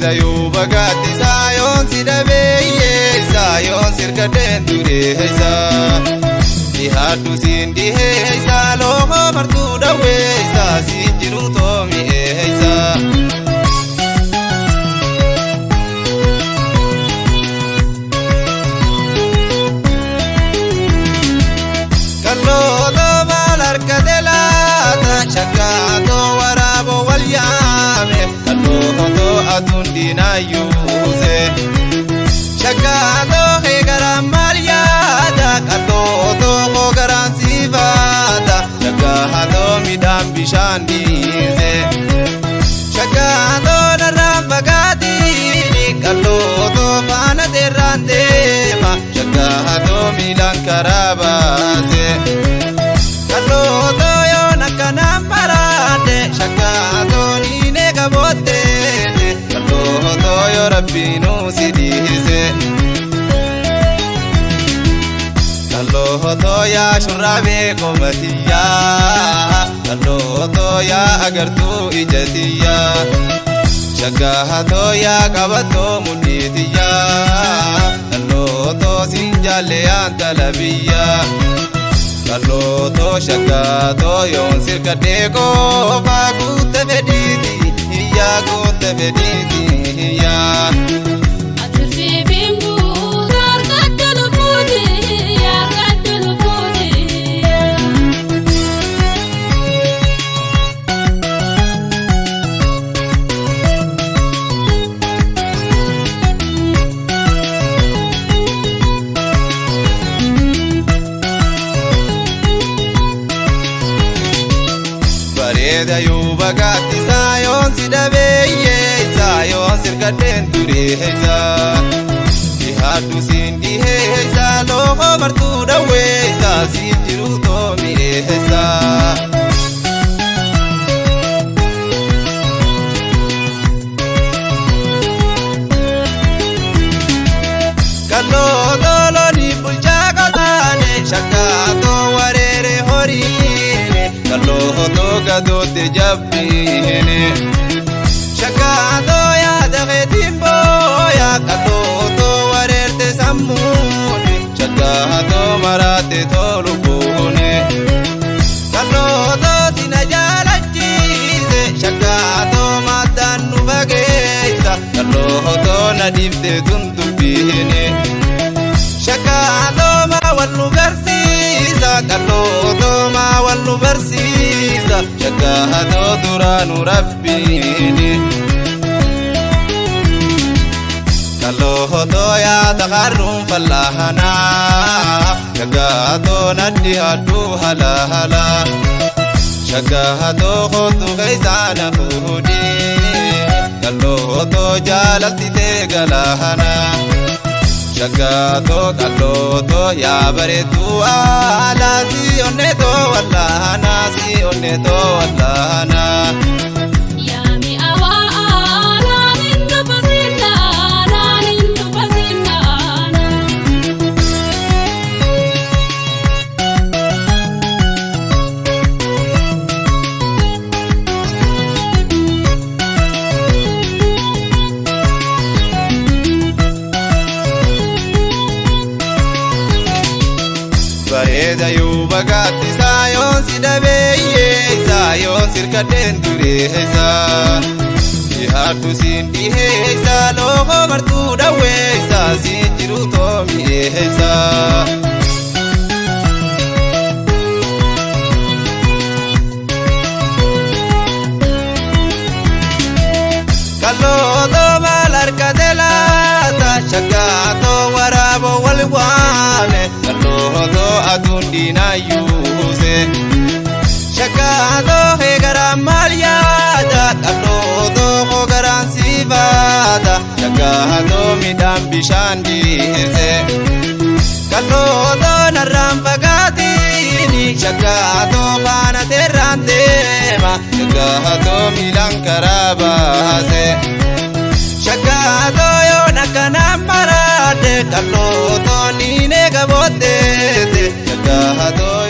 Bareeda yoo bagaatti saayoon si dhabeeyye saayoon sirka deentureessa dhihaadhu siin dhiheessa looma martuu dhaweessa siin jiru toomi'eessa. Kalloota maal harkate laata shakkaatoo waraaboo wal yaame kallootoo aduun diinaayyuuse shakkaatoo eegaraan maal yaada kallootoo koogaraan siifaata shakkaatoo midhaan bishaan dhiise shakkaatoo narraan fagaatiini kallootoo faana teerraan deema shakkaatoo miilaan karaa baase kallootoo yoon akkanaan baraade shakkaatoo niinee gabootteete kallootoo yoo rabbiinuu si dhiise kallootoo yaa shurraabee qomatiyyaa kallootoo yaa agartuu ijatiyyaa shakkaatoo yaa qabattoo mul'itiyyaa kallootoo siin jaalleyaan talabiyyaa kallootoo shakkaatoo yoon sirka deekoo guutte fedhiiti hiyyaa guutte fedhiiti hiyyaa. Bareeda yoo bagaatti saayoon si dhabeeyye saayoon sirka deentureessa dhihaadhu siin dhiheessa looma martuu dhaweessa siin jiru toomi'eessa. Kallootoo loonii bulchaa qotaane shakkaatoo wareere horiine kallootoo gadootte jabbiine shakkaatoo yaada keetiin booya kallootoo wareerte sammuune shakkaatoo maraatte tolubbuune kallootoo sina jaalachiise shakkaatoo maddaan nu fageessa kallootoo na dhiifte tuntubbiine shakkaatoo maa wal nu garsiisa kallootoo maa wal nu barsiisa shakkaatoo duraanu rabbiini kallootoo yaa taqarruun fallahanaa shakkaatoo nadhi hadduu halahala shakkaatoo kootu keessaana fuudhii kallootoo jaalaltitee galahanaa shakkaatoo kallootoo yaa bareedduu aalaa si onnetoo wallahanaa si onnetoo wallahanaa. Bareeda yoo bagaatti saayoon si dhabeeyye saayoon sirka deentureessa dhihaadhu siin dhiheessa looma martuu dhaweessa siin jiru toomi'eessa. Kallootoo maal harkate laata shakkaatoo waraaboo wal waame kallootoo aduun diinaayyuuse shakkaatoo eegaraan maal yaada kallootoo koogaraan siifaata shakkaatoo midhaan bishaan dhiise kallootoo narraan fagaatiini shakkaatoo faana teerraan deema shakkaatoo miilaan karaa baase shakkaatoo yoon akkanaan baraade kallootoo niinee gabootteete shakkaatoo